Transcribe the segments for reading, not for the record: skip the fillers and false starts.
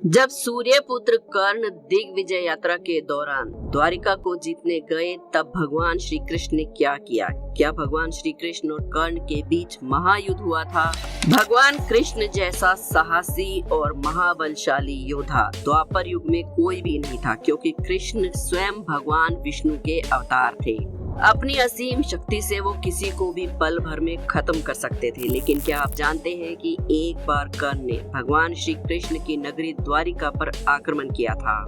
जब सूर्यपुत्र कर्ण दिग्विजय यात्रा के दौरान द्वारिका को जीतने गए, तब भगवान श्री कृष्ण ने क्या किया? क्या भगवान श्री कृष्ण और कर्ण के बीच महायुद्ध हुआ था? भगवान कृष्ण जैसा साहसी और महाबलशाली योद्धा द्वापर युग में कोई भी नहीं था, क्योंकि कृष्ण स्वयं भगवान विष्णु के अवतार थे। अपनी असीम शक्ति से वो किसी को भी पल भर में खत्म कर सकते थे। लेकिन क्या आप जानते हैं कि एक बार कर्ण ने भगवान श्री कृष्ण की नगरी द्वारिका पर आक्रमण किया था?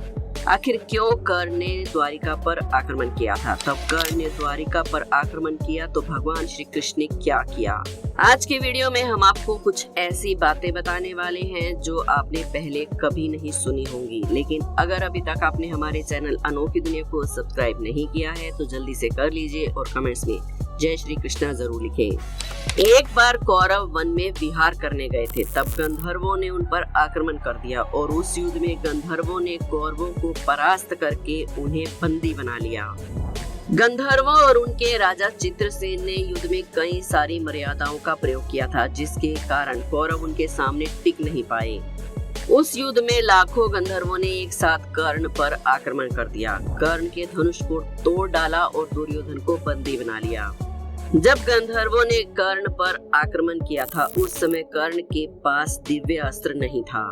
आखिर क्यों कर्ण ने द्वारिका पर आक्रमण किया था? तब कर्ण ने द्वारिका पर आक्रमण किया तो भगवान श्री कृष्ण ने क्या किया? आज के वीडियो में हम आपको कुछ ऐसी बातें बताने वाले हैं जो आपने पहले कभी नहीं सुनी होंगी। लेकिन अगर अभी तक आपने हमारे चैनल अनोखी दुनिया को सब्सक्राइब नहीं किया है तो जल्दी से कर लीजिए और कमेंट्स में जय श्री कृष्णा जरूर लिखें। एक बार कौरव वन में विहार करने गए थे, तब गंधर्वों ने उन पर आक्रमण कर दिया और उस युद्ध में गंधर्वों ने कौरवों को परास्त करके उन्हें बंदी बना लिया। गंधर्वों और उनके राजा चित्रसेन ने युद्ध में कई सारी मर्यादाओं का प्रयोग किया था, जिसके कारण कौरव उनके सामने टिक नहीं पाए। उस युद्ध में लाखों गंधर्वों ने एक साथ कर्ण पर आक्रमण कर दिया। कर्ण के धनुष को तोड़ डाला और दुर्योधन को बंदी बना लिया। जब गंधर्वों ने कर्ण पर आक्रमण किया था, उस समय कर्ण के पास दिव्य अस्त्र नहीं था,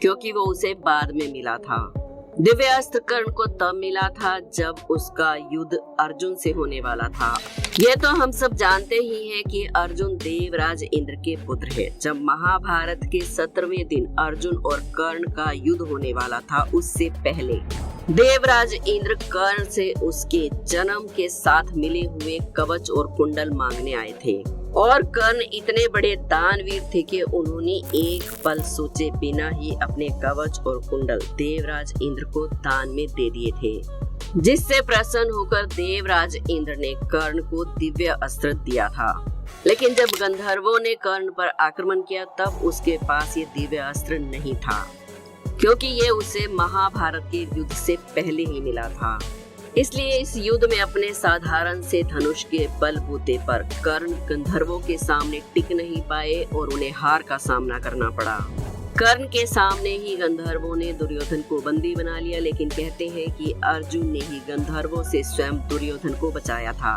क्योंकि वो उसे बाद में मिला था। दिव्य अस्त्र कर्ण को तब मिला था जब उसका युद्ध अर्जुन से होने वाला था। यह तो हम सब जानते ही हैं कि अर्जुन देवराज इंद्र के पुत्र है। जब महाभारत के 17वें दिन अर्जुन और कर्ण का युद्ध होने वाला था, उससे पहले देवराज इंद्र कर्ण से उसके जन्म के साथ मिले हुए कवच और कुंडल मांगने आए थे। और कर्ण इतने बड़े दानवीर थे कि उन्होंने एक पल सोचे बिना ही अपने कवच और कुंडल देवराज इंद्र को दान में दे दिए थे, जिससे प्रसन्न होकर देवराज इंद्र ने कर्ण को दिव्य अस्त्र दिया था। लेकिन जब गंधर्वों ने कर्ण पर आक्रमण किया, तब उसके पास ये दिव्य अस्त्र नहीं था, क्योंकि ये उसे महाभारत के युद्ध से पहले ही मिला था। इसलिए इस युद्ध में अपने साधारण से धनुष के बलबूते पर कर्ण गंधर्वों के सामने टिक नहीं पाए और उन्हें हार का सामना करना पड़ा। कर्ण के सामने ही गंधर्वों ने दुर्योधन को बंदी बना लिया, लेकिन कहते हैं कि अर्जुन ने ही गंधर्वों से स्वयं दुर्योधन को बचाया था।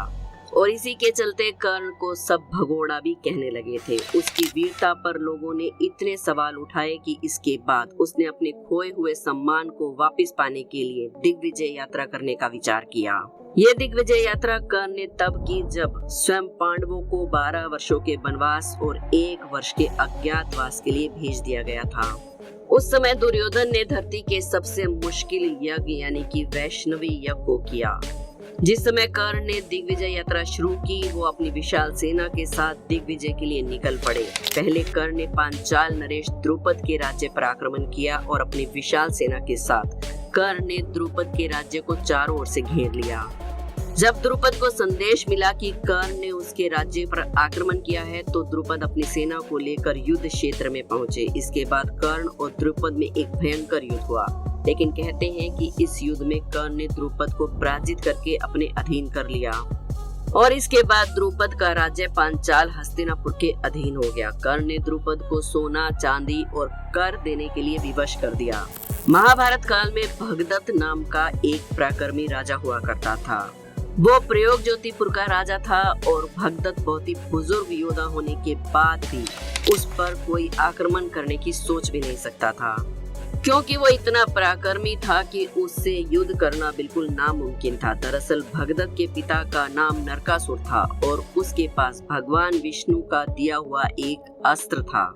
और इसी के चलते कर्ण को सब भगोड़ा भी कहने लगे थे। उसकी वीरता पर लोगों ने इतने सवाल उठाए कि इसके बाद उसने अपने खोए हुए सम्मान को वापस पाने के लिए दिग्विजय यात्रा करने का विचार किया। ये दिग्विजय यात्रा कर्ण ने तब की जब स्वयं पांडवों को 12 वर्षों के वनवास और 1 वर्ष के अज्ञातवास के लिए भेज दिया गया था। उस समय दुर्योधन ने धरती के सबसे मुश्किल यज्ञ यानी कि वैष्णवी यज्ञ को किया। जिस समय कर्ण ने दिग्विजय यात्रा शुरू की, वो अपनी विशाल सेना के साथ दिग्विजय के लिए निकल पड़े। पहले कर्ण ने पांचाल नरेश द्रुपद के राज्य पर आक्रमण किया और अपनी विशाल सेना के साथ कर्ण ने द्रुपद के राज्य को चारों ओर से घेर लिया। जब द्रुपद को संदेश मिला कि कर्ण ने उसके राज्य पर आक्रमण किया है, तो द्रुपद अपनी सेना को लेकर युद्ध क्षेत्र में पहुंचे। इसके बाद कर्ण और द्रुपद में एक भयंकर युद्ध हुआ, लेकिन कहते हैं कि इस युद्ध में कर्ण ने द्रुपद को पराजित करके अपने अधीन कर लिया और इसके बाद द्रुपद का राज्य पांचाल हस्तिनापुर के अधीन हो गया। कर्ण ने द्रुपद को सोना, चांदी और कर देने के लिए विवश कर दिया। महाभारत काल में भगदत्त नाम का एक पराक्रमी राजा हुआ करता था। वो प्रयोग ज्योतिपुर का राजा था और भगदत्त बहुत ही बुजुर्ग योद्धा होने के बाद भी उस पर कोई आक्रमण करने की सोच भी नहीं सकता था, क्योंकि वो इतना पराक्रमी था कि उससे युद्ध करना बिल्कुल नामुमकिन था। दरअसल भगदत्त के पिता का नाम नरकासुर था और उसके पास भगवान विष्णु का दिया हुआ एक अस्त्र था।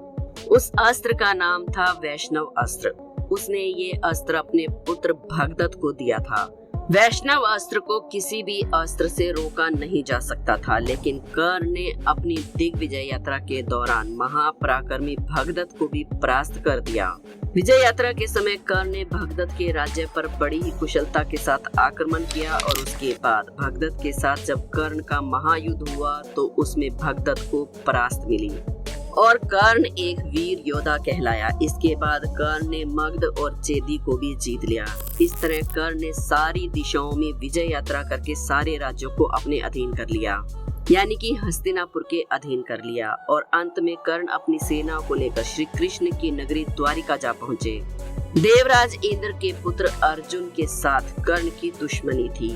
उस अस्त्र का नाम था वैष्णव अस्त्र। उसने ये अस्त्र अपने पुत्र भगदत्त को दिया था। वैष्णव अस्त्र को किसी भी अस्त्र से रोका नहीं जा सकता था, लेकिन कर्ण ने अपनी दिग्विजय यात्रा के दौरान महापराक्रमी भगदत्त को भी परास्त कर दिया। विजय यात्रा के समय कर्ण ने भगदत्त के राज्य पर बड़ी ही कुशलता के साथ आक्रमण किया और उसके बाद भगदत्त के साथ जब कर्ण का महायुद्ध हुआ तो उसमें भगदत्त को परास्त मिली और कर्ण एक वीर योद्धा कहलाया। इसके बाद कर्ण ने मगध और चेदी को भी जीत लिया। इस तरह कर्ण ने सारी दिशाओं में विजय यात्रा करके सारे राज्यों को अपने अधीन कर लिया। यानी कि हस्तिनापुर के अधीन कर लिया और अंत में कर्ण अपनी सेना को लेकर श्री कृष्ण की नगरी द्वारिका जा पहुंचे। देवराज इंद्र के पुत्र अर्जुन के साथ कर्ण की दुश्मनी थी।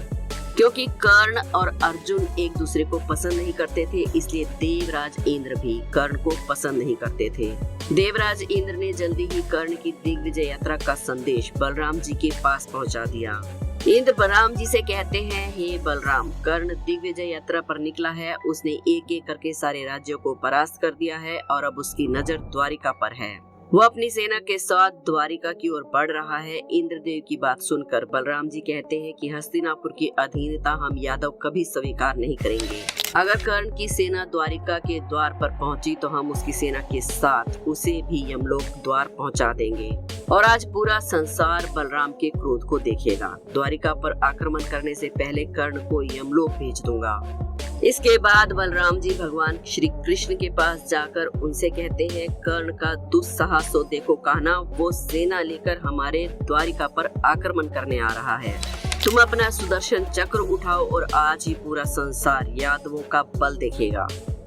क्योंकि कर्ण और अर्जुन एक दूसरे को पसंद नहीं करते थे, इसलिए देवराज इंद्र भी कर्ण को पसंद नहीं करते थे। देवराज इंद्र ने जल्दी ही कर्ण की दिग्विजय यात्रा का संदेश बलराम जी के पास पहुंचा दिया। इंद्र बलराम जी से कहते हैं, हे बलराम, कर्ण दिग्विजय यात्रा पर निकला है। उसने एक एक करके सारे राज्यों को परास्त कर दिया है और अब उसकी नजर द्वारिका पर है। वो अपनी सेना के साथ द्वारिका की ओर बढ़ रहा है। इंद्रदेव की बात सुनकर बलराम जी कहते हैं कि हस्तिनापुर की अधीनता हम यादव कभी स्वीकार नहीं करेंगे। अगर कर्ण की सेना द्वारिका के द्वार पर पहुंची तो हम उसकी सेना के साथ उसे भी यमलोक द्वार पहुंचा देंगे और आज पूरा संसार बलराम के क्रोध को देखेगा। द्वारिका पर आक्रमण करने से पहले कर्ण को यमलोक भेज दूंगा। इसके बाद बलराम जी भगवान श्री कृष्ण के पास जाकर उनसे कहते हैं, कर्ण का दुस्साहस तो देखो कान्हा, वो सेना लेकर हमारे द्वारिका पर आक्रमण करने आ रहा है। तुम अपना सुदर्शन चक्र उठाओ और आज ही पूरा संसार यादवों का बल देखेगा।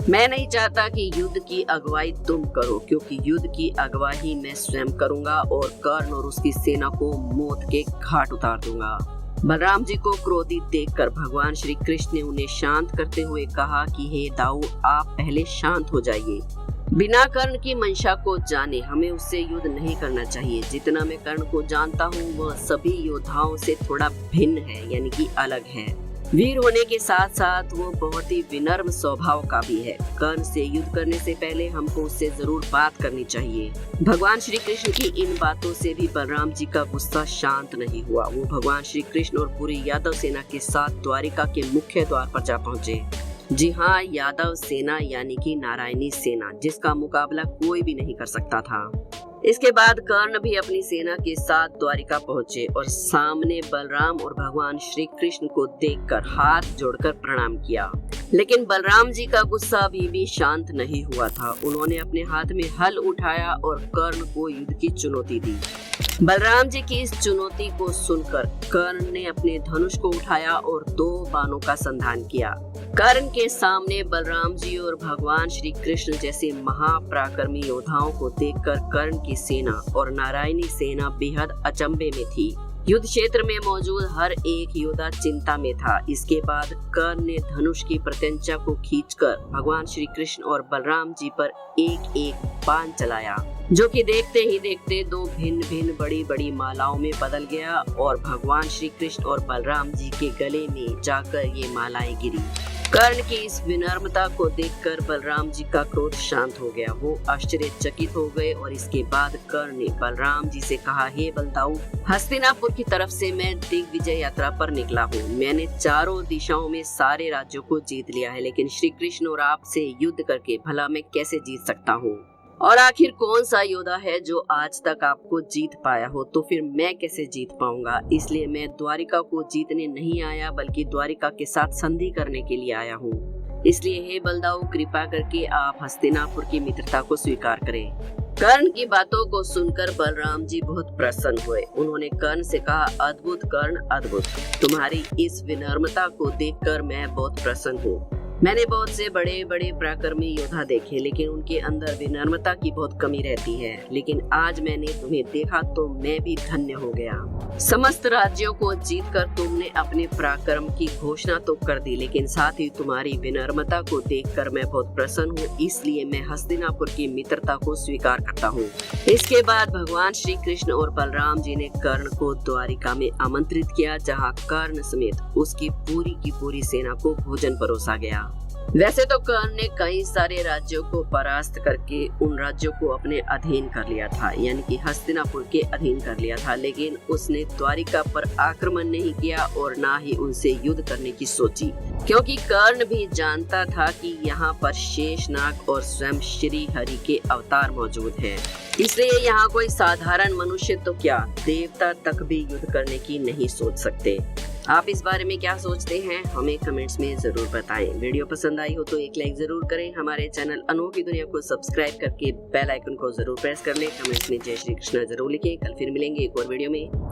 मैं नहीं चाहता कि युद्ध की अगुवाई तुम करो, क्योंकि युद्ध की अगुवाई मैं स्वयं करूंगा और कर्ण और उसकी सेना को मौत के घाट उतार दूंगा। बलराम जी को क्रोधित देखकर भगवान श्री कृष्ण ने उन्हें शांत करते हुए कहा कि हे दाऊ, आप पहले शांत हो जाइए। बिना कर्ण की मंशा को जाने हमें उससे युद्ध नहीं करना चाहिए। जितना मैं कर्ण को जानता हूँ वह सभी योद्धाओं से थोड़ा भिन्न है, यानी कि अलग है। वीर होने के साथ साथ वो बहुत ही विनम्र स्वभाव का भी है। कर्ण से युद्ध करने से पहले हमको उससे जरूर बात करनी चाहिए। भगवान श्री कृष्ण की इन बातों से भी बलराम जी का गुस्सा शांत नहीं हुआ। वो भगवान श्री कृष्ण और पूरी यादव सेना के साथ द्वारिका के मुख्य द्वार पर जा पहुंचे। जी हाँ, यादव सेना यानी कि नारायणी सेना, जिसका मुकाबला कोई भी नहीं कर सकता था। इसके बाद कर्ण भी अपनी सेना के साथ द्वारिका पहुंचे और सामने बलराम और भगवान श्री कृष्ण को देखकर हाथ जोड़कर प्रणाम किया। लेकिन बलराम जी का गुस्सा अभी भी शांत नहीं हुआ था। उन्होंने अपने हाथ में हल उठाया और कर्ण को युद्ध की चुनौती दी। बलराम जी की इस चुनौती को सुनकर कर्ण ने अपने धनुष को उठाया और 2 बाणों का संधान किया। कर्ण के सामने बलराम जी और भगवान श्री कृष्ण जैसे महापराक्रमी योद्धाओं को देखकर कर्ण की सेना और नारायणी सेना बेहद अचंभे में थी। युद्ध क्षेत्र में मौजूद हर एक योद्धा चिंता में था। इसके बाद कर्ण ने धनुष की प्रत्यंचा को खींचकर भगवान श्री कृष्ण और बलराम जी पर एक एक बाण चलाया, जो कि देखते ही देखते 2 भिन्न भिन्न बड़ी बड़ी मालाओं में बदल गया और भगवान श्री कृष्ण और बलराम जी के गले में जाकर ये मालाएं गिरी। कर्ण की इस विनम्रता को देखकर बलराम जी का क्रोध शांत हो गया। वो आश्चर्यचकित हो गए और इसके बाद कर्ण ने बलराम जी से कहा, हे बलदाऊ, हस्तिनापुर की तरफ से मैं दिग्विजय यात्रा पर निकला हूँ। मैंने चारों दिशाओं में सारे राज्यों को जीत लिया है, लेकिन श्री कृष्ण और आपसे युद्ध करके भला मैं कैसे जीत सकता हूँ? और आखिर कौन सा योद्धा है जो आज तक आपको जीत पाया हो? तो फिर मैं कैसे जीत पाऊंगा? इसलिए मैं द्वारिका को जीतने नहीं आया, बल्कि द्वारिका के साथ संधि करने के लिए आया हूँ। इसलिए हे बलदाऊ, कृपा करके आप हस्तिनापुर की मित्रता को स्वीकार करें। कर्ण की बातों को सुनकर बलराम जी बहुत प्रसन्न हुए। उन्होंने कर्ण से कहा, अद्भुत कर्ण, अद्भुत। तुम्हारी इस विनम्रता को देखकर मैं बहुत प्रसन्न हूँ। मैंने बहुत से बड़े बड़े पराक्रमी योद्धा देखे, लेकिन उनके अंदर विनम्रता की बहुत कमी रहती है। लेकिन आज मैंने तुम्हें देखा तो मैं भी धन्य हो गया। समस्त राज्यों को जीतकर तुमने अपने पराक्रम की घोषणा तो कर दी, लेकिन साथ ही तुम्हारी विनम्रता को देखकर मैं बहुत प्रसन्न हूँ। इसलिए मैं हस्तिनापुर की मित्रता को स्वीकार करता हूँ। इसके बाद भगवान श्री कृष्ण और बलराम जी ने कर्ण को द्वारिका में आमंत्रित किया, जहाँ कर्ण समेत उसकी पूरी सेना को भोजन परोसा गया। वैसे तो कर्ण ने कई सारे राज्यों को परास्त करके उन राज्यों को अपने अधीन कर लिया था, यानी कि हस्तिनापुर के अधीन कर लिया था, लेकिन उसने द्वारिका पर आक्रमण नहीं किया और ना ही उनसे युद्ध करने की सोची, क्योंकि कर्ण भी जानता था कि यहाँ पर शेषनाग और स्वयं श्री हरि के अवतार मौजूद हैं। इसलिए यहाँ कोई साधारण मनुष्य तो क्या, देवता तक भी युद्ध करने की नहीं सोच सकते। आप इस बारे में क्या सोचते हैं? हमें कमेंट्स में जरूर बताएं। वीडियो पसंद आई हो तो एक लाइक जरूर करें। हमारे चैनल अनोखी दुनिया को सब्सक्राइब करके बेल आइकन को जरूर प्रेस कर लें। कमेंट्स में जय श्री कृष्ण जरूर लिखें। कल फिर मिलेंगे एक और वीडियो में।